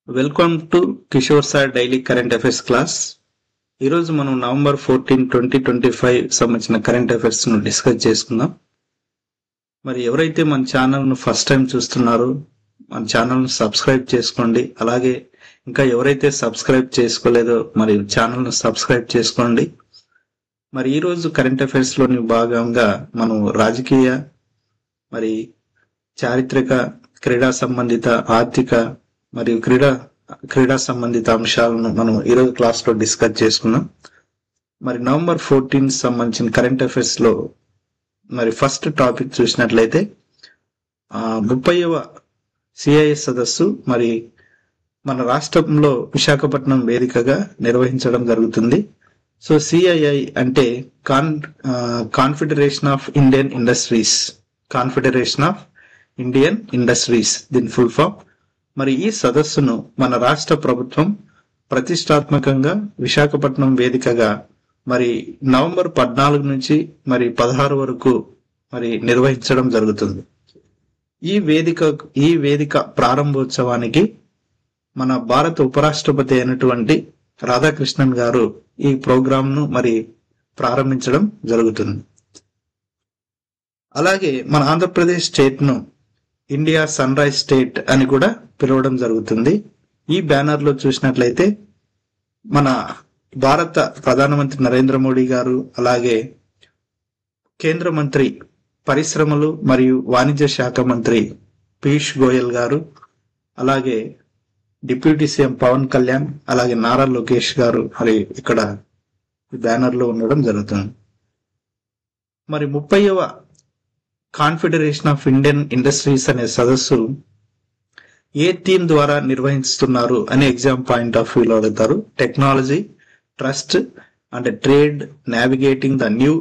Welcome to Kishore sir daily current affairs class. ఈరోజు మనం November 14, 2025 సంబంధించిన కరెంట్ అఫైర్స్ ను డిస్కస్ చేసుకుందాం. మరి ఎవరైతే మన ఛానల్ను ఫస్ట్ టైం చూస్తున్నారో మన ఛానల్ను సబ్స్క్రైబ్ చేసుకోండి. అలాగే ఇంకా ఎవరైతే సబ్స్క్రైబ్ చేసుకోలేదో మరి ఛానల్ను సబ్స్క్రైబ్ చేసుకోండి. మరి ఈరోజు కరెంట్ అఫైర్స్ లోని భాగంగా మనం రాజకీయ, మరి చారిత్రక, క్రీడా సంబంధిత, ఆర్థిక మరియు క్రీడా సంబంధిత అంశాలను మనం ఈరోజు క్లాస్ లో డిస్కస్ చేసుకున్నాం. మరి నవంబర్ 14 సంబంధించిన కరెంట్ అఫైర్స్ లో మరి ఫస్ట్ టాపిక్ చూసినట్లయితే 30వ CII సదస్సు మరి మన రాష్ట్రంలో విశాఖపట్నం వేదికగా నిర్వహించడం జరుగుతుంది. సో CII అంటే కాన్ఫెడరేషన్ ఆఫ్ ఇండియన్ ఇండస్ట్రీస్ దీని ఫుల్ ఫామ్. మరి ఈ సదస్సును మన రాష్ట్ర ప్రభుత్వం ప్రతిష్టాత్మకంగా విశాఖపట్నం వేదికగా మరి నవంబర్ 14 నుంచి మరి 16 వరకు మరి నిర్వహించడం జరుగుతుంది. ఈ వేదిక ప్రారంభోత్సవానికి మన భారత ఉపరాష్ట్రపతి అయినటువంటి రాధాకృష్ణన్ గారు ఈ ప్రోగ్రామ్ ను మరి ప్రారంభించడం జరుగుతుంది. అలాగే మన ఆంధ్రప్రదేశ్ స్టేట్ ను ఇండియా సన్ రైజ్ స్టేట్ అని కూడా పిలవడం జరుగుతుంది. ఈ బ్యానర్ లో చూసినట్లయితే మన భారత ప్రధానమంత్రి నరేంద్ర మోడీ గారు, అలాగే కేంద్ర మంత్రి పరిశ్రమలు మరియు వాణిజ్య శాఖ మంత్రి పీయూష్ గోయల్ గారు, అలాగే డిప్యూటీ సీఎం పవన్ కళ్యాణ్, అలాగే నారా లోకేష్ గారు మరి ఇక్కడ ఈ బ్యానర్ లో ఉండడం జరుగుతుంది. మరి 30వ కాన్ఫెడరేషన్ ఆఫ్ ఇండియన్ ఇండస్ట్రీస్ అనే సదస్సు ఏ థీమ్ ద్వారా నిర్వహిస్తున్నారు అనే ఎగ్జామ్ పాయింట్ ఆఫ్ వ్యూలో అడుగుతారు. Technology, trust and trade, navigating the new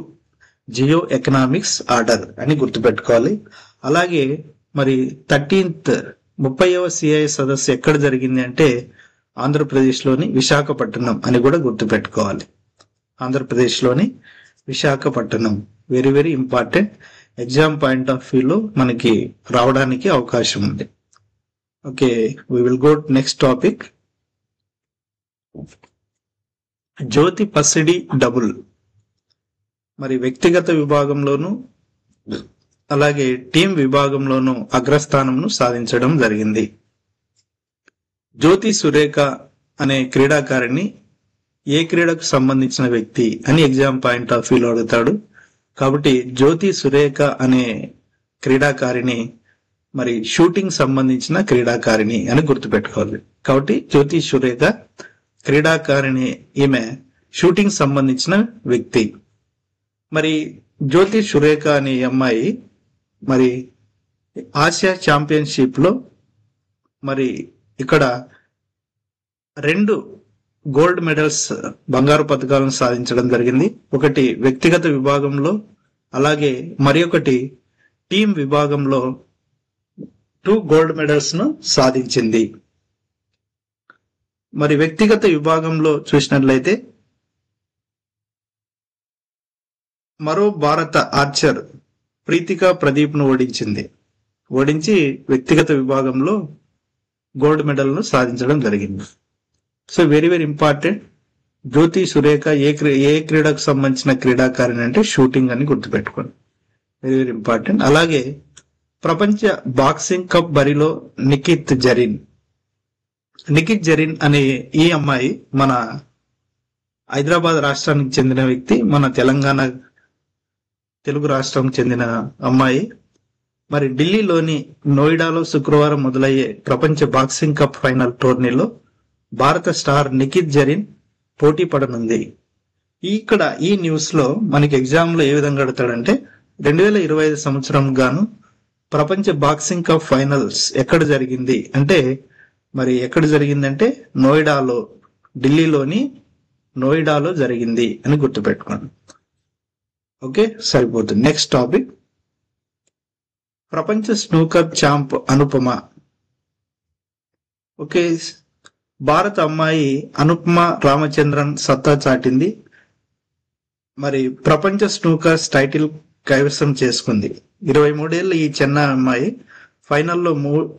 geo economics order అని గుర్తుపెట్టుకోవాలి. అలాగే మరి 30వ CII సదస్సు ఎక్కడ జరిగింది అంటే ఆంధ్రప్రదేశ్లోని విశాఖపట్నం అని కూడా గుర్తుపెట్టుకోవాలి. ఆంధ్రప్రదేశ్లోని Visakhapatnam very very important. Exam point of వ్యూలో మనకి రావడానికి అవకాశం ఉంది. Okay, we will go next topic. Jyothi పసిడి డబుల్ మరి వ్యక్తిగత విభాగంలోను అలాగే టీం విభాగంలోను అగ్రస్థానంను సాధించడం జరిగింది. జ్యోతి సురేఖ అనే క్రీడాకారిణి ఏ క్రీడకు సంబంధించిన వ్యక్తి అని ఎగ్జామ్ పాయింట్ ఆఫ్ వ్యూలో అడుగుతాడు. కాబట్టి జ్యోతి సురేఖ అనే క్రీడాకారిణి మరి షూటింగ్ సంబంధించిన క్రీడాకారిణి అని గుర్తుపెట్టుకోవాలి. కాబట్టి జ్యోతి సురేఖ క్రీడాకారిణి, ఈమె షూటింగ్ సంబంధించిన వ్యక్తి. మరి జ్యోతి సురేఖ అనే అమ్మాయి మరి ఆసియా ఛాంపియన్షిప్ లో మరి ఇక్కడ 2 గోల్డ్ మెడల్స్, బంగారు పథకాలను సాధించడం జరిగింది. ఒకటి వ్యక్తిగత విభాగంలో, అలాగే మరి ఒకటి టీం విభాగంలో 2 గోల్డ్ మెడల్స్ ను సాధించింది. మరి వ్యక్తిగత విభాగంలో చూసినట్లయితే మరో భారత ఆర్చర్ ప్రీతికా ప్రదీప్ ను ఓడించి వ్యక్తిగత విభాగంలో గోల్డ్ మెడల్ ను సాధించడం జరిగింది. So very very important. Jyothi Surekha ఏ క్రీడకు సంబంధించిన క్రీడాకారిణి అంటే షూటింగ్ అని గుర్తుపెట్టుకోండి, వెరీ వెరీ ఇంపార్టెంట్. అలాగే ప్రపంచ బాక్సింగ్ కప్ బరిలో నిఖిత్ జరీన్ అనే ఈ అమ్మాయి మన హైదరాబాద్ రాష్ట్రానికి చెందిన వ్యక్తి, మన తెలుగు రాష్ట్రం చెందిన అమ్మాయి. మరి ఢిల్లీలోని నోయిడాలో శుక్రవారం మొదలయ్యే ప్రపంచ బాక్సింగ్ కప్ ఫైనల్ టోర్నీలో భారత స్టార్ నిఖిత్ జరీన్ పోటీ పడనుంది. ఇక్కడ ఈ న్యూస్ లో మనకి ఎగ్జామ్ లో ఏ విధంగా అడుగుతాడంటే 2025 సంవత్సరం గాను ప్రపంచ బాక్సింగ్ కప్ ఫైనల్స్ ఎక్కడ జరిగింది అంటే మరి ఎక్కడ జరిగిందంటే ఢిల్లీలోని నోయిడాలో జరిగింది అని గుర్తుపెట్టుకోండి. ఓకే, సరిపోతుంది. నెక్స్ట్ టాపిక్, ప్రపంచ స్నూకర్ ఛాంప్ అనుపమ. ఓకే, భారత అమ్మాయి అనుపమ రామచంద్రన్ సత్తా చాటింది. మరి ప్రపంచ స్నూకర్స్ టైటిల్ కైవసం చేసుకుంది. 23 ఏళ్ల ఈ చిన్న అమ్మాయి ఫైనల్లో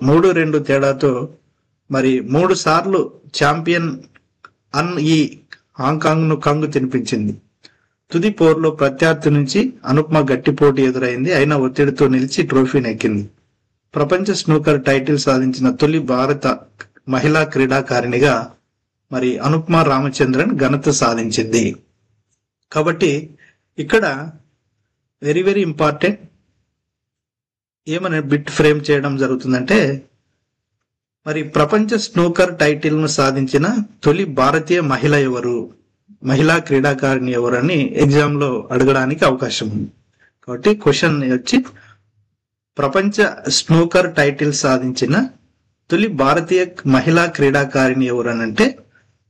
3-2 తేడాతో మరి 3 సార్లు ఛాంపియన్ ఈ హాంకాంగ్ ను కంగు తినిపించింది. తుది పోరులో ప్రత్యర్థి నుంచి అనుపమ గట్టి పోటీ ఎదురైంది, అయినా ఒత్తిడితో నిలిచి ట్రోఫీ నెక్కింది. ప్రపంచ స్నూకర్ టైటిల్ సాధించిన తొలి భారత మహిళా క్రీడాకారిణిగా మరి అనుపమ రామచంద్రన్ ఘనత సాధించింది. కాబట్టి ఇక్కడ వెరీ వెరీ ఇంపార్టెంట్ ఏమని బిట్ ఫ్రేమ్ చేయడం జరుగుతుందంటే, మరి ప్రపంచ స్నూకర్ టైటిల్ ను సాధించిన తొలి భారతీయ మహిళ ఎవరు, మహిళా క్రీడాకారిణి ఎవరు అని ఎగ్జామ్ లో అడగడానికి అవకాశం ఉంది. కాబట్టి క్వశ్చన్ వచ్చి ప్రపంచ స్నూకర్ టైటిల్ సాధించిన తొలి భారతీయ మహిళా క్రీడాకారిణి ఎవరు అని అంటే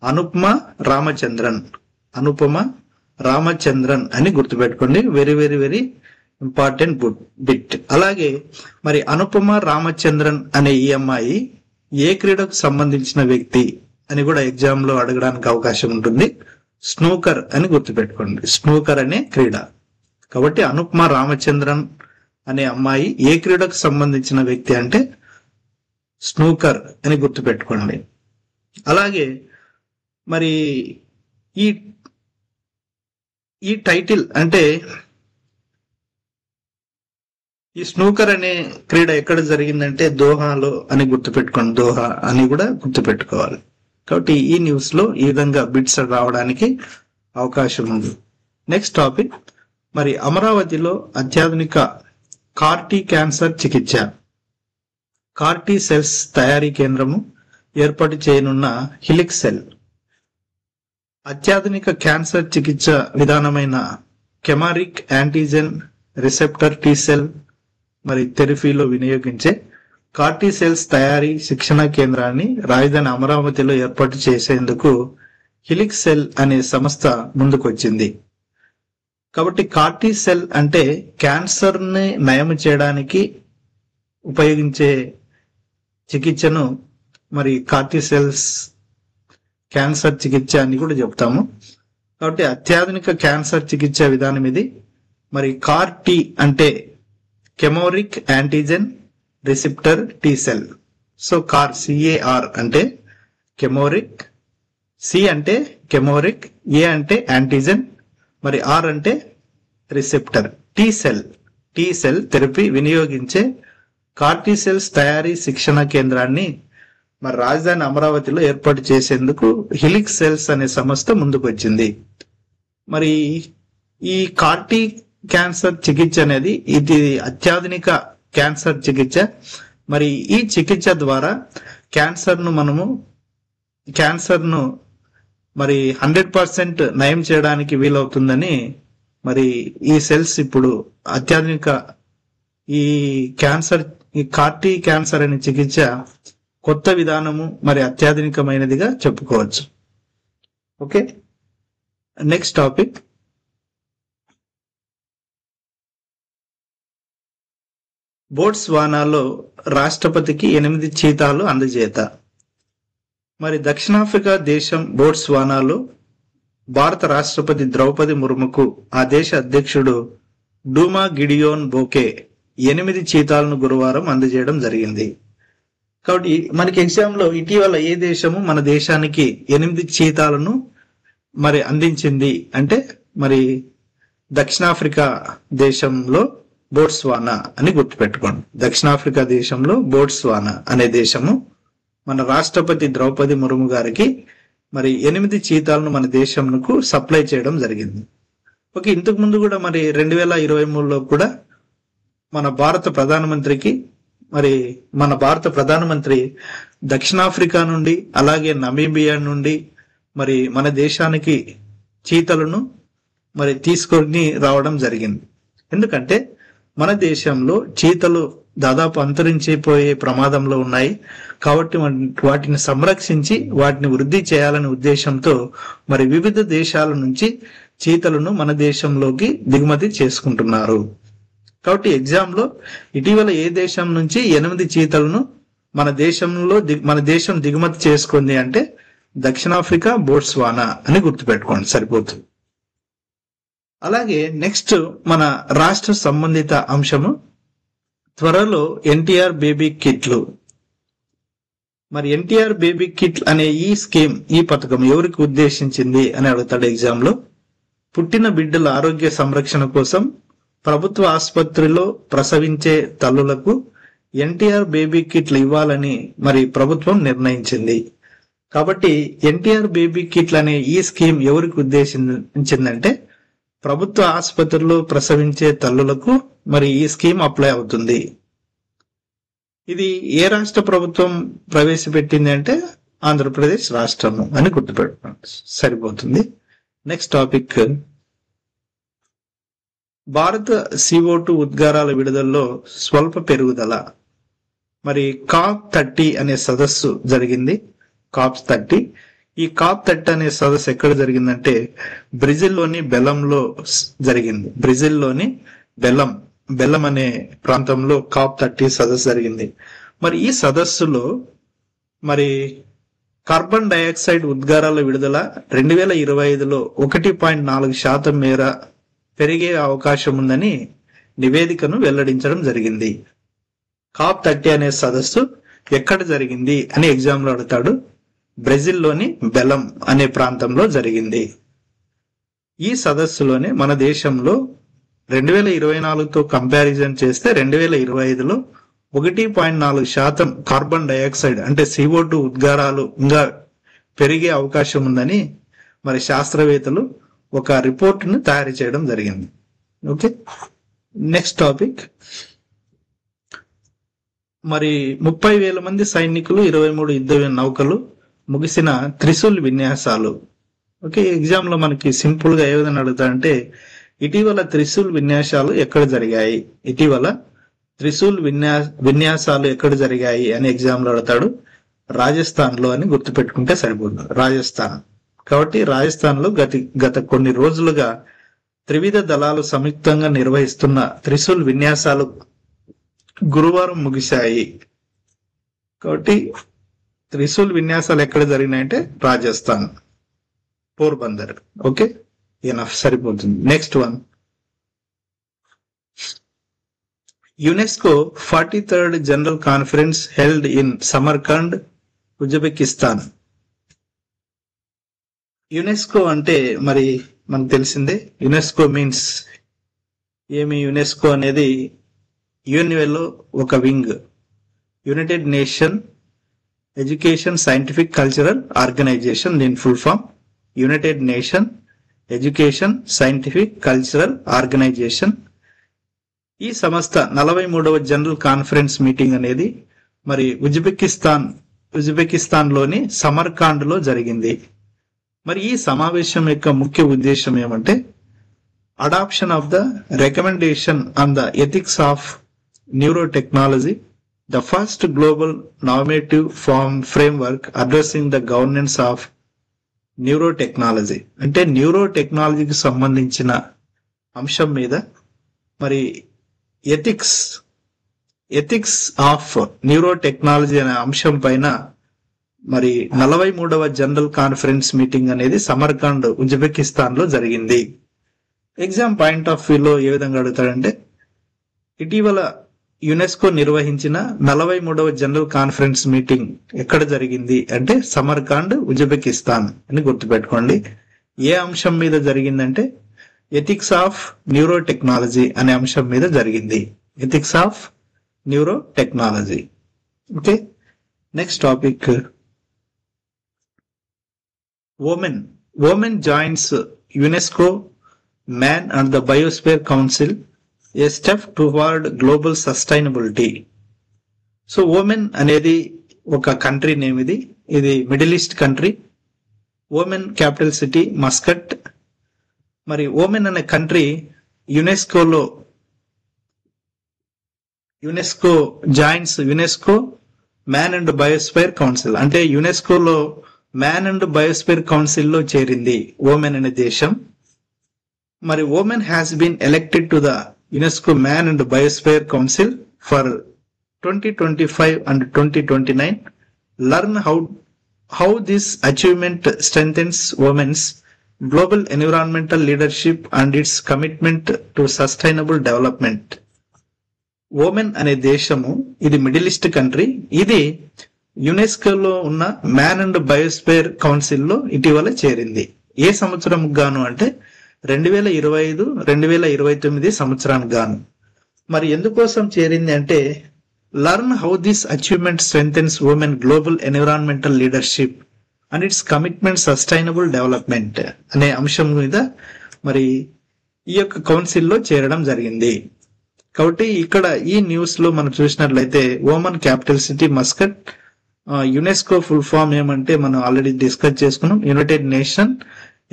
అనుపమ రామచంద్రన్. అనుపమ రామచంద్రన్ అని గుర్తుపెట్టుకోండి, very very very important bit. అలాగే మరి అనుపమ రామచంద్రన్ అనే ఈ అమ్మాయి ఏ క్రీడకు సంబంధించిన వ్యక్తి అని కూడా ఎగ్జామ్ లో అడగడానికి అవకాశం ఉంటుంది. స్నూకర్ అని గుర్తుపెట్టుకోండి, స్నూకర్ అనే క్రీడ. కాబట్టి అనుపమ రామచంద్రన్ అనే అమ్మాయి ఏ క్రీడకు సంబంధించిన వ్యక్తి అంటే స్నూకర్ అని గుర్తుపెట్టుకోండి. అలాగే మరి ఈ ఈ టైటిల్ అంటే ఈ స్నూకర్ అనే క్రీడ ఎక్కడ జరిగిందంటే దోహాలో అని గుర్తుపెట్టుకోండి, దోహా అని కూడా గుర్తుపెట్టుకోవాలి. కాబట్టి ఈ న్యూస్ లో ఈ విధంగా బిట్స్ రావడానికి అవకాశం ఉంది. నెక్స్ట్ టాపిక్, మరి అమరావతిలో అత్యాధునిక కార్టీ క్యాన్సర్ చికిత్స కార్టీ సెల్స్ తయారీ కేంద్రము ఏర్పాటు చేయనున్న హిలిక్స్ సెల్ అత్యాధునిక క్యాన్సర్ చికిత్స విధానమైన కెమారిక్ యాంటీజెన్ రిసెప్టర్ టీ సెల్ మరి థెరపీలో వినియోగించే కార్టీ సెల్స్ తయారీ శిక్షణ కేంద్రాన్ని రాజధాని అమరావతిలో ఏర్పాటు చేసేందుకు హిలిక్స్ సెల్ అనే సంస్థ ముందుకొచ్చింది. కాబట్టి కార్టీ సెల్ అంటే క్యాన్సర్ ని నయం చేయడానికి ఉపయోగించే చికిత్సను మరి కార్టీ సెల్స్ క్యాన్సర్ చికిత్స అని కూడా చెప్తాము. కాబట్టి అత్యాధునిక క్యాన్సర్ చికిత్స విధానం ఇది. మరి కార్టీ అంటే chimeric antigen receptor T cell. So CAR అంటే కెమోరిక్, సి అంటే కెమోరిక్, ఏ అంటే యాంటీజెన్, మరి ఆర్ అంటే రిసెప్టర్. టీ సెల్ థెరపీ వినియోగించే కార్టీ సెల్స్ తయారీ శిక్షణ కేంద్రాన్ని మరి రాజధాని అమరావతిలో ఏర్పాటు చేసేందుకు హిలిక్స్ సెల్స్ అనే సంస్థ ముందుకు వచ్చింది. మరి ఈ కార్టీ క్యాన్సర్ చికిత్స అనేది ఇది అత్యాధునిక క్యాన్సర్ చికిత్స. మరి ఈ చికిత్స ద్వారా క్యాన్సర్ ను మరి 100% నయం చేయడానికి వీలవుతుందని మరి ఈ సెల్స్ ఇప్పుడు అత్యాధునిక ఈ కార్టీ క్యాన్సర్ అనే చికిత్స కొత్త విధానము మరి అత్యాధునికమైనదిగా చెప్పుకోవచ్చు. ఓకే, నెక్స్ట్ టాపిక్, బోట్స్వానాలో రాష్ట్రపతికి 8 చీతాలు అందజేత. మరి దక్షిణాఫ్రికా దేశం బోట్స్వానాలో భారత రాష్ట్రపతి ద్రౌపది ముర్ముకు ఆ దేశ అధ్యక్షుడు డూమా గిడియోన్ బోకే 8 చీతాలను గురువారం అందజేయడం జరిగింది. కాబట్టి మనకి ఎగ్జామ్ లో ఇటీవల ఏ దేశము మన దేశానికి 8 చీతాలను మరి అందించింది అంటే మరి దక్షిణాఫ్రికా దేశంలో బోట్స్వానా అని గుర్తుపెట్టుకోండి. దక్షిణాఫ్రికా దేశంలో బోట్స్వానా అనే దేశము మన రాష్ట్రపతి ద్రౌపది ముర్ము గారికి మరి 8 చీతాలను మన దేశంకు సప్లై చేయడం జరిగింది. ఓకే, ఇంతకు ముందు కూడా మరి 2023లో కూడా మన భారత ప్రధానమంత్రి దక్షిణాఫ్రికా నుండి అలాగే నమీబియా నుండి మరి మన దేశానికి చీతలను మరి తీసుకొని రావడం జరిగింది. ఎందుకంటే మన దేశంలో చీతలు దాదాపు అంతరించిపోయే ప్రమాదంలో ఉన్నాయి. కాబట్టి వాటిని సంరక్షించి వాటిని వృద్ధి చేయాలనే ఉద్దేశంతో మరి వివిధ దేశాల నుంచి చీతలను మన దేశంలోకి దిగుమతి చేసుకుంటున్నారు. కాబట్టి ఎగ్జామ్ లో ఇటీవల ఏ దేశం నుంచి 8 చీతలను మన దేశం దిగుమతి చేసుకుంది అంటే దక్షిణాఫ్రికా, బోట్స్వానా అని గుర్తుపెట్టుకోండి, సరిపోతుంది. అలాగే నెక్స్ట్ మన రాష్ట్ర సంబంధిత అంశము, త్వరలో ఎన్టీఆర్ బేబీ కిట్లు మరి ఎన్టీఆర్ బేబీ కిట్ అనే ఈ పథకం ఎవరికి ఉద్దేశించింది అని అడుగుతాడు ఎగ్జామ్ లో. పుట్టిన బిడ్డల ఆరోగ్య సంరక్షణ కోసం ప్రభుత్వ ఆసుపత్రిలో ప్రసవించే తల్లులకు ఎన్టీఆర్ బేబీ కిట్లు ఇవ్వాలని మరి ప్రభుత్వం నిర్ణయించింది. కాబట్టి ఎన్టీఆర్ బేబీ కిట్లు అనే ఈ స్కీమ్ ఎవరికి ఉద్దేశించిందంటే ప్రభుత్వ ఆసుపత్రిలో ప్రసవించే తల్లులకు మరి ఈ స్కీమ్ అప్లై అవుతుంది. ఇది ఏ రాష్ట్ర ప్రభుత్వం ప్రవేశపెట్టింది అంటే ఆంధ్రప్రదేశ్ రాష్ట్రము అని గుర్తుపెట్టుకోండి, సరిపోతుంది. నెక్స్ట్ టాపిక్, భారత CO2 ఉద్గారాల విడుదలలో స్వల్ప పెరుగుదల. మరి COP30 అనే సదస్సు జరిగింది. COP30 ఈ COP30 అనే సదస్సు ఎక్కడ జరిగిందంటే బ్రెజిల్లోని బెలంలో జరిగింది. బ్రెజిల్లోని బెల్లం అనే ప్రాంతంలో COP30 సదస్సు జరిగింది. మరి ఈ సదస్సులో మరి కార్బన్ డైఆక్సైడ్ ఉద్గారాల విడుదల 2025లో 1.4% మేర పెరిగే అవకాశం ఉందని నివేదికను వెల్లడించడం జరిగింది. COP30 అనే సదస్సు ఎక్కడ జరిగింది అని ఎగ్జామ్ లో అడుగుతాడు. బ్రెజిల్లోని బెలం అనే ప్రాంతంలో జరిగింది. ఈ సదస్సులోనే మన దేశంలో 2024తో కంపారిజన్ చేస్తే 2025లో 1.4% కార్బన్ డైఆక్సైడ్ అంటే CO2 ఉద్గారాలు ఇంకా పెరిగే అవకాశం ఉందని మరి శాస్త్రవేత్తలు ఒక రిపోర్ట్ను తయారు చేయడం జరిగింది. ఓకే, నెక్స్ట్ టాపిక్, మరి 30,000 మంది సైనికులు 23 యుద్ధ నౌకలు ముగిసిన త్రిశూల్ విన్యాసాలు. ఓకే, ఎగ్జామ్ లో మనకి సింపుల్ గా ఏ విధంగా అడుగుతారంటే ఇటీవల త్రిశూల్ విన్యాసాలు ఎక్కడ జరిగాయి, ఇటీవల త్రిశూల్ విన్యాసాలు ఎక్కడ జరిగాయి అని ఎగ్జామ్ లో అడుగుతాడు. రాజస్థాన్ లో అని గుర్తుపెట్టుకుంటే సరిపోతుంది. రాజస్థాన్. కాబట్టి రాజస్థాన్ లో గత కొన్ని రోజులుగా త్రివిధ దళాలు సంయుక్తంగా నిర్వహిస్తున్న త్రిశూల్ విన్యాసాలు గురువారం ముగిశాయి. కాబట్టి త్రిశూల్ విన్యాసాలు ఎక్కడ జరిగినాయంటే రాజస్థాన్, పోర్బందర్. ఓకే, ఎనఫ్, సరిపోతుంది. Next one, UNESCO 43rd general conference held in Samarkand, Uzbekistan. UNESCO అంటే మరి మనకు తెలిసిందే. యునెస్కో మీన్స్ ఏమి? యునెస్కో అనేది యుఎన్ఓలో ఒక wing, United Nation Education Scientific Cultural Organization. దీని full form United Nation Education Scientific Cultural Organization. ఈ సంస్థ 43వ జనరల్ కాన్ఫరెన్స్ మీటింగ్ అనేది మరి ఉజ్బెకిస్తాన్ లోని సమర్కాండ్ లో జరిగింది. మరి ఈ సమావేశం యొక్క ముఖ్య ఉద్దేశం ఏమంటే adoption of the recommendation on the ethics of neuro technology, the first global normative framework addressing the governance of neuro technology. అంటే న్యూరో టెక్నాలజీకి సంబంధించిన అంశం మీద మరి ఎథిక్స్ ఆఫ్ న్యూరో టెక్నాలజీ అనే అంశం పైన మరి 43వ జనరల్ కాన్ఫరెన్స్ మీటింగ్ అనేది సమర్కండ్ ఉజ్బెకిస్తాన్ లో జరిగింది. ఎగ్జామ్ పాయింట్ ఆఫ్ వ్యూలో ఏ విధంగా అడుగుతాడంటే ఇటీవల యునెస్కో నిర్వహించిన 43వ జనరల్ కాన్ఫరెన్స్ మీటింగ్ ఎక్కడ జరిగింది అంటే సమర్కాండ్, ఉజ్బెకిస్తాన్ అని గుర్తుపెట్టుకోండి. ఏ అంశం మీద జరిగిందంటే ఎథిక్స్ ఆఫ్ న్యూరో టెక్నాలజీ అనే అంశం మీద జరిగింది. Ethics of neuro technology. Okay, next topic, Oman joins UNESCO Man and the Biosphere Council a step toward global sustainability. So Oman అనేది ఒక కంట్రీ నేమ్. ఇది Middle East country. Oman capital city Muscat. మరి Oman అనే country UNESCO joins UNESCO Man and Biosphere Council. అంటే యునెస్కోలో Man and Biosphere Council లో చేరింది Oman అనే దేశం. మరి Oman has been elected to the UNESCO Man and Biosphere Council for 2025 and 2029. Learn how this achievement strengthens women's global environmental leadership and its commitment to sustainable development. ఓమెన్ అనే దేశము ఇది Middle East country. ఇది యునెస్కోలో ఉన్న man and biosphere కౌన్సిల్లో ఇటీవల చేరింది. ఏ సంవత్సరం గాను అంటే 2025 2029 సంవత్సరానికి గాను. మరి ఎందుకోసం చేరింది అంటే learn how this achievement strengthens Oman global environmental leadership and its commitment sustainable development అనే అంశం మీద మరి ఈ యొక్క కౌన్సిల్లో చేరడం జరిగింది. కాబట్టి ఇక్కడ ఈ న్యూస్ లో మనం చూసినట్లయితే Oman capital city Muscat, UNESCO full form ఏమంటే మనం ఆల్రెడీ డిస్కస్ చేసుకున్నాం, United Nation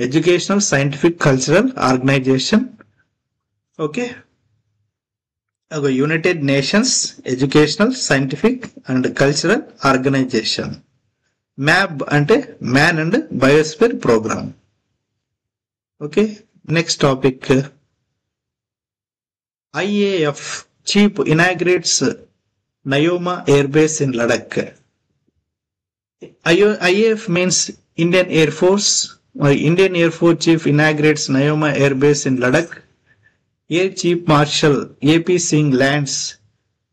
Educational Scientific Cultural Organization. Okay, United Nations Educational Scientific and Cultural Organization. MAB అంటే Man and Biosphere Programme. Okay, next topic. IAF chief inaugurates Nayoma Air Base in Ladakh. IAF means Indian Air Force. Indian Air Force chief inaugurates Nayoma Air Base in Ladakh. Air Chief Marshal AP Singh lands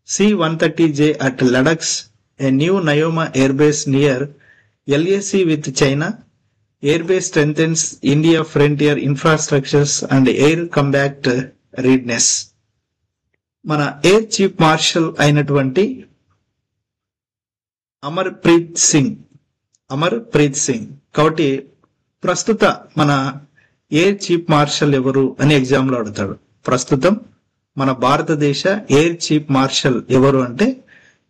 C-130J at Ladakh's a new Nayoma Air Base near LAC with China. Air Base strengthens India frontier infrastructures and air combat readiness. మన air chief martial అయినటువంటి అమర్ప్రీత్ సింగ్ కాబట్టి ప్రస్తుత మన air chief martial ఎవరు అని exam లో అడుగుతాడు. ప్రస్తుతం మన భారతదేశ ఎయిర్ చీఫ్ మార్షల్ ఎవరు అంటే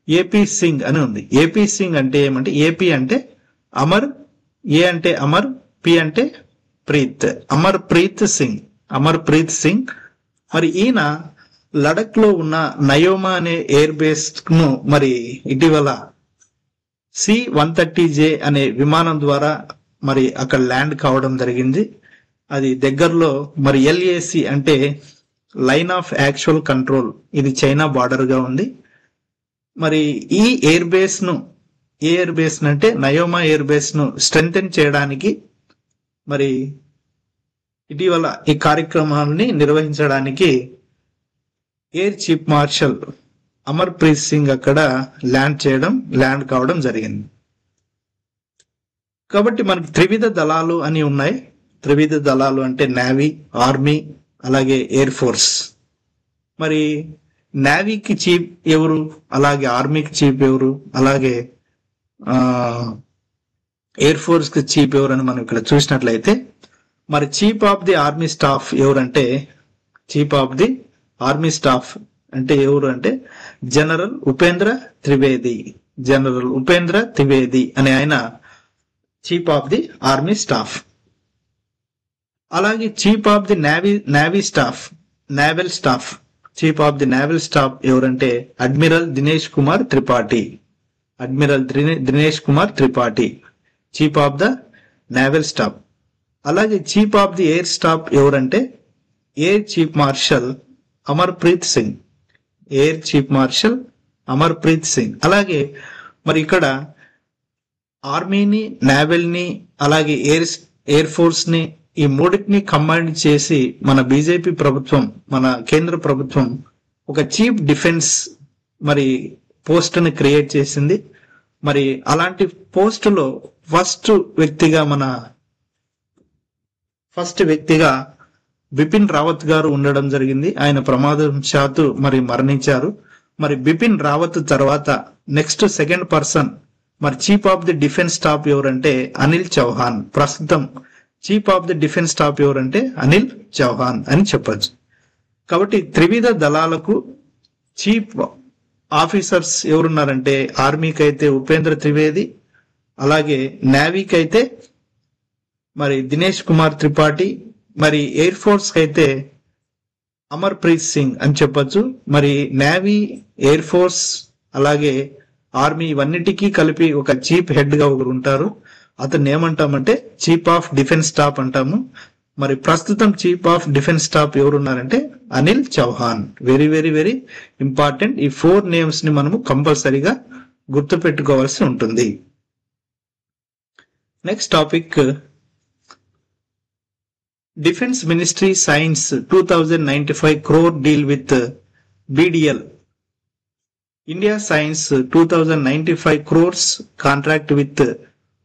ఏపీ సింగ్ అని ఉంది. ఏపీ సింగ్ అంటే ఏమంటే ఏపీ అంటే అమర్, ఏ అంటే అమర్, పి అంటే ప్రీత్, అమర్ప్రీత్ సింగ్. మరి ఈయన లడక్ లో ఉన్న నయోమా అనే ఎయిర్ బేస్ ను మరి ఇటీవల C-130J అనే విమానం ద్వారా మరి అక్కడ ల్యాండ్ కావడం జరిగింది. అది దగ్గరలో మరి LAC అంటే లైన్ ఆఫ్ యాక్చువల్ కంట్రోల్, ఇది చైనా బార్డర్ గా ఉంది. మరి ఈ ఎయిర్ బేస్ ను అంటే నయోమా ఎయిర్ బేస్ ను స్ట్రెంథెన్ చేయడానికి మరి ఇటీవల ఈ కార్యక్రమాన్ని నిర్వహించడానికి air chief marshal Amarpreet Singh అక్కడ ల్యాండ్ కావడం జరిగింది. కాబట్టి మనకి త్రివిధ దళాలు అని ఉన్నాయి. త్రివిధ దళాలు అంటే నేవీ, ఆర్మీ, అలాగే ఎయిర్ ఫోర్స్. మరి నేవీకి చీఫ్ ఎవరు, అలాగే ఆర్మీకి చీఫ్ ఎవరు, అలాగే ఎయిర్ ఫోర్స్ కి చీఫ్ ఎవరు అని మనం ఇక్కడ చూసినట్లయితే మరి chief of the army staff ఎవరంటే ఎవరు అంటే జనరల్ ఉపేంద్ర త్రివేది అనే ఆయన chief of the army staff. అలాగే chief of the naval staff chief of the naval staff ఎవరంటే admiral Dinesh Kumar Tripathi chief of the naval staff. అలాగే chief of the air staff ఎవరంటే air chief marshal Amarpreet Singh. అలాగే మరి ఇక్కడ ఆర్మీని, నేవల్ ని, అలాగే ఎయిర్ ఫోర్స్ ని ఈ మూడింటిని కంబైన్ చేసి మన బీజేపీ ప్రభుత్వం, మన కేంద్ర ప్రభుత్వం ఒక చీఫ్ డిఫెన్స్ మరి పోస్ట్ ని క్రియేట్ చేసింది. మరి అలాంటి పోస్టులో ఫస్ట్ వ్యక్తిగా బిపిన్ రావత్ గారు ఉండడం జరిగింది. ఆయన ప్రమాదవశాత్తు మరి మరణించారు. మరి బిపిన్ రావత్ తర్వాత నెక్స్ట్ సెకండ్ పర్సన్ మరి chief of the defence staff ఎవరంటే అనిల్ చౌహాన్. ప్రస్తుతం chief of the defence staff ఎవరంటే అనిల్ చౌహాన్ అని చెప్పొచ్చు. కాబట్టి త్రివిధ దళాలకు చీఫ్ ఆఫీసర్స్ ఎవరున్నారంటే ఆర్మీకి అయితే ఉపేంద్ర త్రివేది, అలాగే నేవీకి అయితే మరి దినేష్ కుమార్ త్రిపాఠి, మరి ఎయిర్ ఫోర్స్ కి అయితే అమర్ప్రీత్ సింగ్ అని చెప్పొచ్చు. మరి నేవీ, ఎయిర్ ఫోర్స్, అలాగే ఆర్మీ ఇవన్నిటికీ కలిపి ఒక చీఫ్ హెడ్ గా ఒకరు ఉంటారు. అతన్ని ఏమంటామంటే చీఫ్ ఆఫ్ డిఫెన్స్ స్టాఫ్ అంటాము. మరి ప్రస్తుతం చీఫ్ ఆఫ్ డిఫెన్స్ స్టాఫ్ ఎవరున్నారంటే Anil Chauhan. Very very very important. ఈ 4 నేమ్స్ ని మనము కంపల్సరీగా గుర్తు పెట్టుకోవాల్సి ఉంటుంది. Next topic, Defense Ministry signs 2095 crore deal with BDL. India signs 2095 crores contract with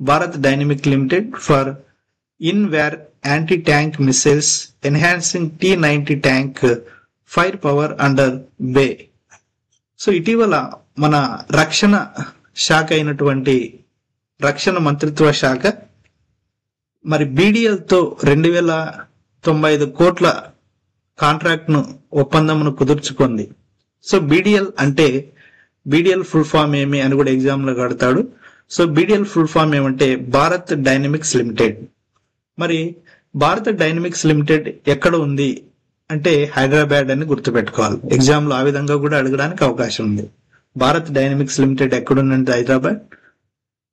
Bharat Dynamic Limited for in-war anti-tank missiles enhancing T-90 tank firepower under Bay. So ఇటీవల మన రక్షణ శాఖ అయినటువంటి రక్షణ మంత్రిత్వ శాఖ మరి BDL తో 2095 కోట్ల కాంట్రాక్ట్ ను ఒప్పందమును కుదుర్చుకుంది. సో BDL ఫుల్ ఫామ్ ఏమి అని కూడా ఎగ్జామ్ లో కడతాడు. సో BDL ఫుల్ ఫామ్ ఏమంటే భారత్ డైనమిక్స్ లిమిటెడ్. మరి భారత్ డైనమిక్స్ లిమిటెడ్ ఎక్కడ ఉంది అంటే హైదరాబాద్ అని గుర్తుపెట్టుకోవాలి. ఎగ్జామ్ లో ఆ విధంగా కూడా అడగడానికి అవకాశం ఉంది. భారత్ డైనమిక్స్ లిమిటెడ్ ఎక్కడుందంటే హైదరాబాద్.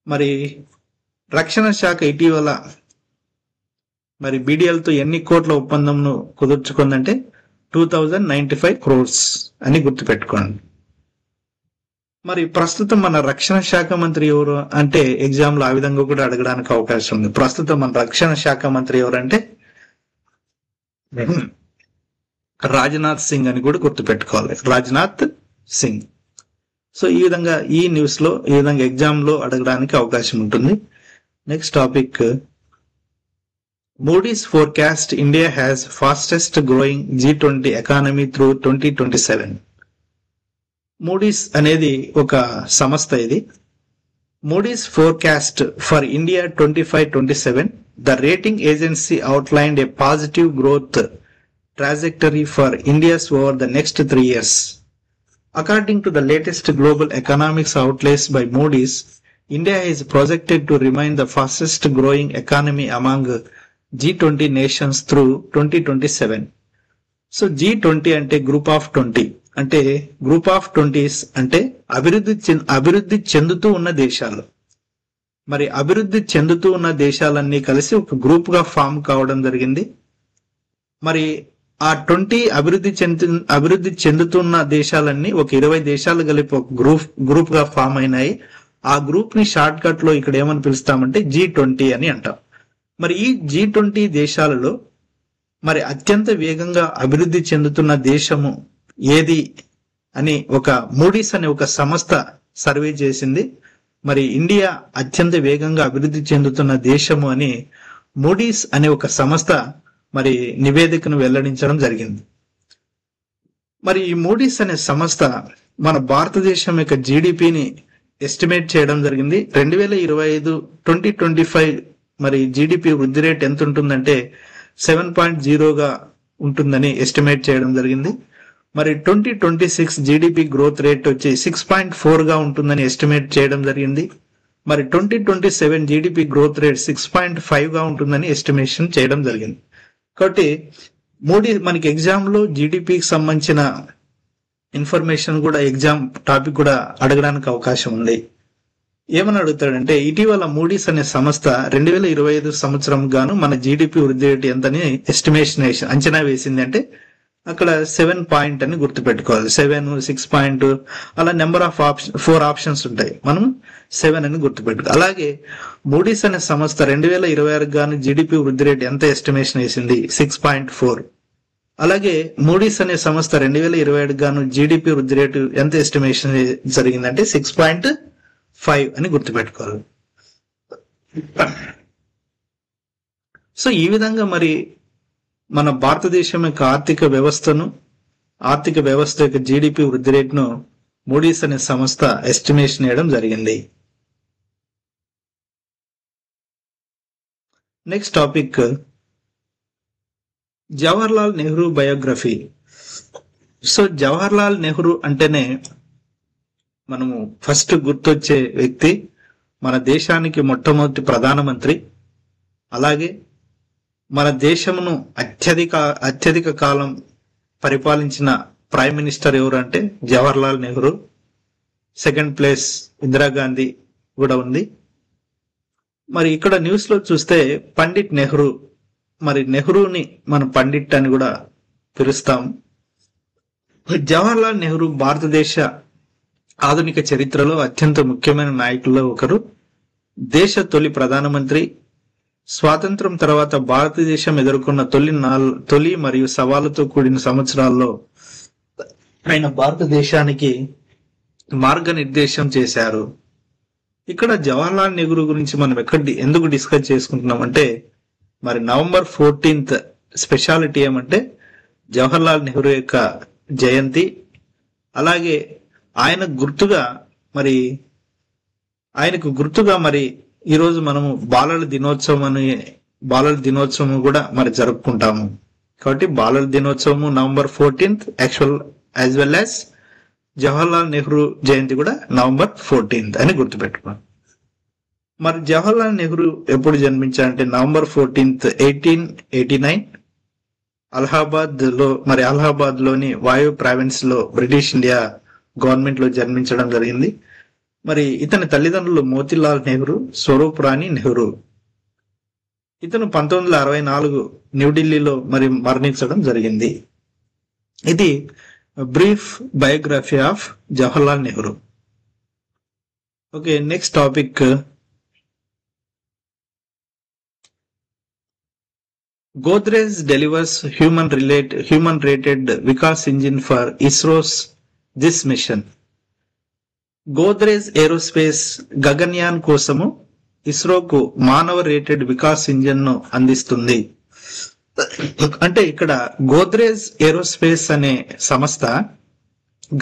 మరి రక్షణ శాఖ ఇటీవల మరి BDL తో ఎన్ని కోట్ల ఒప్పందంను కుదుర్చుకుందంటే 2095 crores అని గుర్తుపెట్టుకోండి. మరి ప్రస్తుతం మన రక్షణ శాఖ మంత్రి ఎవరు అంటే ఎగ్జామ్ లో ఆ విధంగా కూడా అడగడానికి అవకాశం ఉంది. ప్రస్తుతం మన రక్షణ శాఖ మంత్రి ఎవరంటే రాజ్నాథ్ సింగ్ అని కూడా గుర్తుపెట్టుకోవాలి. రాజ్నాథ్ సింగ్. సో ఈ విధంగా ఈ న్యూస్ లో ఈ విధంగా ఎగ్జామ్ లో అడగడానికి అవకాశం ఉంటుంది. Next topic, Moody's forecast India has fastest growing G20 economy through 2027. Moody's అనేది ఒక సంస్థ ఇది. Moody's forecast for India 25-27, the rating agency outlined a positive growth trajectory for India's over the next 3 years. According to the latest global economics outlets by Moody's, India is projected to remain the fastest growing economy among G20 nations through 2027. So G20 అంటే group of 20 అంటే group of 20s అంటే అభివృద్ధి చెందుతూ ఉన్న దేశాలు. మరి అభివృద్ధి చెందుతూ ఉన్న దేశాలన్నీ కలిసి ఒక గ్రూప్ గా ఫామ్ కావడం జరిగింది. మరి ఆ 20 అభివృద్ధి చెందుతున్న దేశాలన్నీ ఒక 20 దేశాలు కలిపి ఒక గ్రూప్ గా ఫామ్ అయినాయి. ఆ గ్రూప్ ని షార్ట్ కట్ లో ఇక్కడ ఏమని పిలుస్తామంటే G20 అని అంటాం. మరి ఈ G20 దేశాలలో మరి అత్యంత వేగంగా అభివృద్ధి చెందుతున్న దేశము ఏది అని ఒక మూడీస్ అనే ఒక సంస్థ సర్వే చేసింది. మరి ఇండియా అత్యంత వేగంగా అభివృద్ధి చెందుతున్న దేశము అని మూడీస్ అనే ఒక సంస్థ మరి నివేదికను వెల్లడించడం జరిగింది. మరి ఈ మూడీస్ అనే సంస్థ మన భారతదేశం యొక్క జీడిపిని ఎస్టిమేట్ చేయడం జరిగింది. 2025 మరి జీడిపి వృద్ధి రేట్ ఎంత ఉంటుందంటే 7.0గా ఉంటుందని ఎస్టిమేట్ చేయడం జరిగింది. మరి 2026 జీడిపి గ్రోత్ రేట్ వచ్చి 6.4గా ఉంటుందని ఎస్టిమేట్ చేయడం జరిగింది. మరి 2027 జీడిపి గ్రోత్ రేట్ 6.5గా ఉంటుందని ఎస్టిమేషన్ చేయడం జరిగింది. కాబట్టి మనకి ఎగ్జామ్ లో జీడిపికి సంబంధించిన ఇన్ఫర్మేషన్ కూడా ఎగ్జామ్ టాపిక్ కూడా అడగడానికి అవకాశం ఉంది. ఏమని అడుగుతాడంటే ఇటీవల మూడీస్ అనే సంస్థ 2025 సంవత్సరం గాను మన జీడిపి వృద్ధి రేటు ఎంతని ఎస్టిమేషన్ అంచనా వేసింది అంటే అక్కడ 7 పాయింట్ అని గుర్తుపెట్టుకోవాలి. 7, 6 అలా నెంబర్ ఆఫ్ 4 ఆప్షన్స్ ఉంటాయి. మనం 7 అని గుర్తుపెట్టుకోవాలి. అలాగే మూడీస్ అనే సంస్థ 2026 గాను జీడిపి వృద్ధి రేటు ఎంత ఎస్టిమేషన్ వేసింది 6.4. అలాగే మూడీస్ అనే సంస్థ 2027 గాను జీడిపి వృద్ధి రేటు ఎంత ఎస్టిమేషన్ జరిగిందంటే 6.5 అని గుర్తుపెట్టుకోవాలి. సో ఈ విధంగా మరి మన భారతదేశం యొక్క ఆర్థిక వ్యవస్థ యొక్క జీడిపి వృద్ధి రేటును మూడీస్ అనే సంస్థ ఎస్టిమేషన్ చేయడం జరిగింది. Next topic, Jawaharlal Nehru biography. So Jawaharlal Nehru అంటేనే మనము ఫస్ట్ గుర్తొచ్చే వ్యక్తి మన దేశానికి మొట్టమొదటి ప్రధానమంత్రి. అలాగే మన దేశమును అత్యధిక కాలం పరిపాలించిన ప్రైమ్ మినిస్టర్ ఎవరు అంటే జవహర్లాల్ నెహ్రూ. సెకండ్ ప్లేస్ ఇందిరాగాంధీ కూడా ఉంది. మరి ఇక్కడ న్యూస్ లో చూస్తే పండిట్ నెహ్రూ, మరి నెహ్రూని మనం పండిట్ అని కూడా పిలుస్తాం. జవహర్లాల్ నెహ్రూ భారతదేశ ఆధునిక చరిత్రలో అత్యంత ముఖ్యమైన నాయకుల్లో ఒకరు. దేశ తొలి ప్రధానమంత్రి. స్వాతంత్రం తర్వాత భారతదేశం ఎదుర్కొన్న తొలి మరియు సవాలుతో కూడిన సంవత్సరాల్లో ఆయన భారతదేశానికి మార్గనిర్దేశం చేశారు. ఇక్కడ జవహర్లాల్ నెహ్రూ గురించి మనం ఎందుకు డిస్కస్ చేసుకుంటున్నాం అంటే, మరి నవంబర్ 14th స్పెషాలిటీ ఏమంటే జవహర్లాల్ నెహ్రూ యొక్క జయంతి. అలాగే ఆయనకు గుర్తుగా మరి ఈరోజు మనము బాలల దినోత్సవం కూడా మరి జరుపుకుంటాము. కాబట్టి బాలల దినోత్సవము November 14th as well as Jawaharlal Nehru జయంతి కూడా నవంబర్ 14th అని గుర్తుపెట్టుకోండి. మరి జవహర్లాల్ నెహ్రూ ఎప్పుడు జన్మించారంటే నవంబర్ 14th 1889 అలహాబాద్ లోని వాయు ప్రావిన్స్ లో బ్రిటిష్ ఇండియా గవర్నమెంట్ లో జన్మించడం జరిగింది. మరి ఇతని తల్లిదండ్రులు మోతీలాల్ నెహ్రూ, స్వరూప్ రాణి నెహ్రూ. ఇతను 1964 న్యూఢిల్లీలో మరి మరణించడం జరిగింది. ఇది brief biography of Jawaharlal Nehru. Okay, next topic. Godrej delivers human rated Vikas engine for ISRO's this mission. Godrej aerospace Gaganyaan కోసము ఇస్రోకు మానవ రేటెడ్ వికాస్ ఇంజిన్ ను అందిస్తుంది. అంటే ఇక్కడ గోద్రేజ్ ఏరోస్పేస్ అనే సంస్థ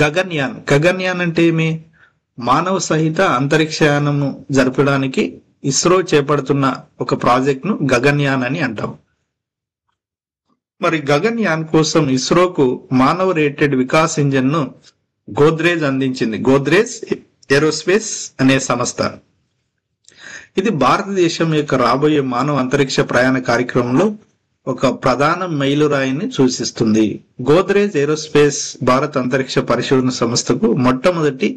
గగన్యాన్ అంటే ఏమి? మానవ సహిత అంతరిక్షయానము జరపడానికి ఇస్రో చేపడుతున్న ఒక ప్రాజెక్ట్ ను గగన్యాన్ అని అంటాం. మరి గగన్యాన్ కోసం ఇస్రోకు మానవ రేటెడ్ వికాస్ ఇంజిన్ ను గోద్రేజ్ అందించింది. గోద్రేజ్ ఏరోస్పేస్ అనే సంస్థ. ఇది భారతదేశం యొక్క రాబోయే మానవ అంతరిక్ష ప్రయాణ కార్యక్రమంలో ఒక ప్రధాన మైలురాయిని సూచిస్తుంది. గోద్రేజ్ ఏరోస్పేస్ భారత అంతరిక్ష పరిశోధన సంస్థకు మొట్టమొదటి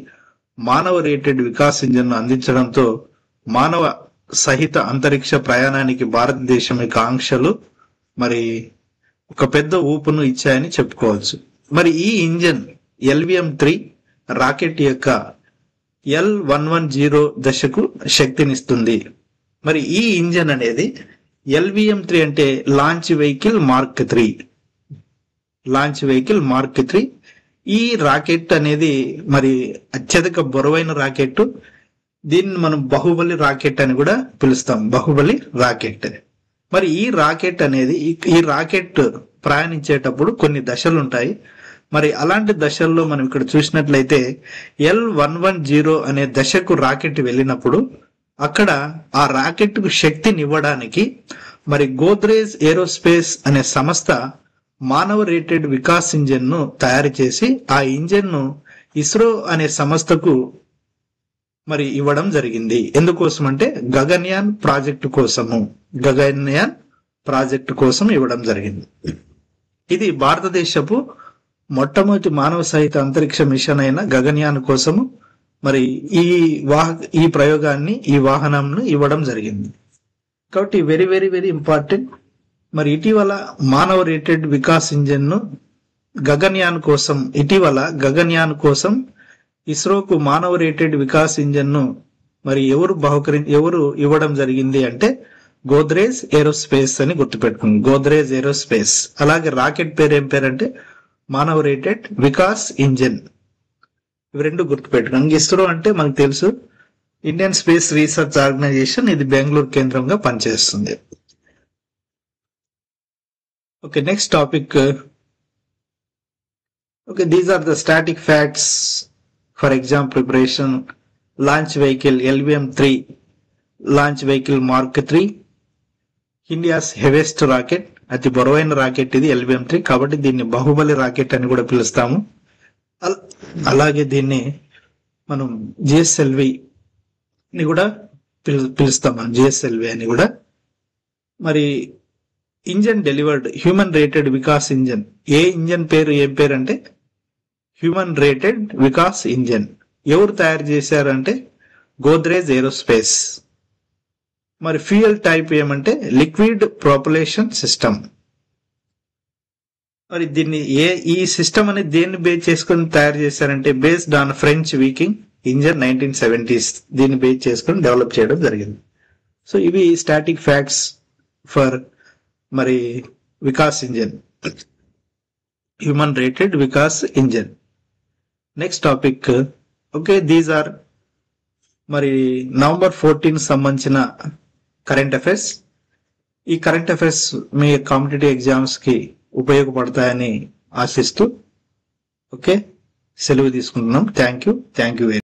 మానవ రేటెడ్ వికాస్ ఇంజిన్ ను అందించడంతో మానవ సహిత అంతరిక్ష ప్రయాణానికి భారతదేశం యొక్క ఆంక్షలు మరి ఒక పెద్ద ఊపును ఇచ్చాయని చెప్పుకోవచ్చు. మరి ఈ ఇంజిన్ LVM-3 రాకెట్ యొక్క L110 దశకు శక్తినిస్తుంది. మరి ఈ ఇంజిన్ అనేది LVM-3 అంటే లాంచ్ వెహికల్ మార్క్ 3. ఈ రాకెట్ అనేది మరి అత్యధిక బరువైన రాకెట్. దీన్ని మనం బాహుబలి రాకెట్ అని కూడా పిలుస్తాం. బాహుబలి రాకెట్. మరి ఈ రాకెట్ ప్రయాణించేటప్పుడు కొన్ని దశలు ఉంటాయి. మరి అలాంటి దశల్లో మనం ఇక్కడ చూసినట్లయితే L110 అనే దశకు రాకెట్ వెళ్ళినప్పుడు అక్కడ ఆ రాకెట్ కు శక్తినివ్వడానికి మరి గోద్రేజ్ ఏరోస్పేస్ అనే సంస్థ మానవ రేటెడ్ వికాస్ ఇంజిన్ ను తయారు చేసి ఆ ఇంజిన్ ను ఇస్రో అనే సంస్థకు మరి ఇవ్వడం జరిగింది. ఎందుకోసం అంటే గగన్యాన్ ప్రాజెక్టు కోసం ఇవ్వడం జరిగింది. ఇది భారతదేశపు మొట్టమొదటి మానవ సహిత అంతరిక్ష మిషన్ అయిన గగన్యాన్ కోసము మరి ఈ ప్రయోగాన్ని, ఈ వాహనంను ఇవ్వడం జరిగింది. కాబట్టి వెరీ వెరీ వెరీ ఇంపార్టెంట్. మరి ఇటీవల మానవ రేటెడ్ వికాస్ ఇంజిన్ ను గగన్యాన్ కోసం ఇస్రోకు మానవ రేటెడ్ వికాస్ ఇంజిన్ ను మరి ఎవరు ఇవ్వడం జరిగింది అంటే గోద్రేజ్ ఏరోస్పేస్ అని గుర్తుపెట్టుకుంది. గోద్రేజ్ ఏరోస్పేస్. అలాగే రాకెట్ పేరు ఏం పేరంటే మానవ రేటెడ్ వికాస్ ఇంజిన్. ఇవి రెండు గుర్తుపెట్టుకోండి. ఇస్రో అంటే మనకు తెలుసు ఇండియన్ స్పేస్ రీసెర్చ్ ఆర్గనైజేషన్. ఇది బెంగళూరు కేంద్రంగా పనిచేస్తుంది. Okay, next topic. Okay, these are the static facts for exam preparation. Launch vehicle LVM-3, launch vehicle mark 3, India's heaviest rocket, అతి బరువైన రాకెట్ ఇది LVM-3. కాబట్టి దీన్ని బాహుబలి రాకెట్ అని కూడా పిలుస్తాము. అలాగే దీన్ని మనం GSLV ని కూడా పిలుస్తాం. GSLV అని కూడా. మరి engine delivered human rated Vikas engine. Engine పేరు ఏం పేరు అంటే హ్యూమన్ రేటెడ్ వికాస్ ఇంజన్. ఎవరు తయారు చేశారంటే గోద్రేజ్ ఏరోస్పేస్. మరి ఫ్యూయల్ టైప్ ఏమంటే లిక్విడ్ ప్రొపల్షన్ సిస్టమ్. మరి దీన్ని ఈ సిస్టమ్ అనేది దేన్ని బేస్ చేసుకుని తయారు చేశారంటే based on French వికింగ్ engine 1970s. దీన్ని బేస్ చేసుకుని డెవలప్ చేయడం జరిగింది. సో ఇవి స్టాటిక్ ఫ్యాక్ట్స్ ఫర్ మరి Vikas engine, human rated Vikas engine. Next topic. Okay, these are మరి నవంబర్ 14 సంబంధించిన కరెంట్ అఫైర్స్. ఈ కరెంట్ అఫైర్స్ మీ కాంపిటేటివ్ ఎగ్జామ్స్ కి ఉపయోగపడతాయని ఆశిస్తూ ఓకే సెలవు తీసుకుంటున్నాం. Thank you very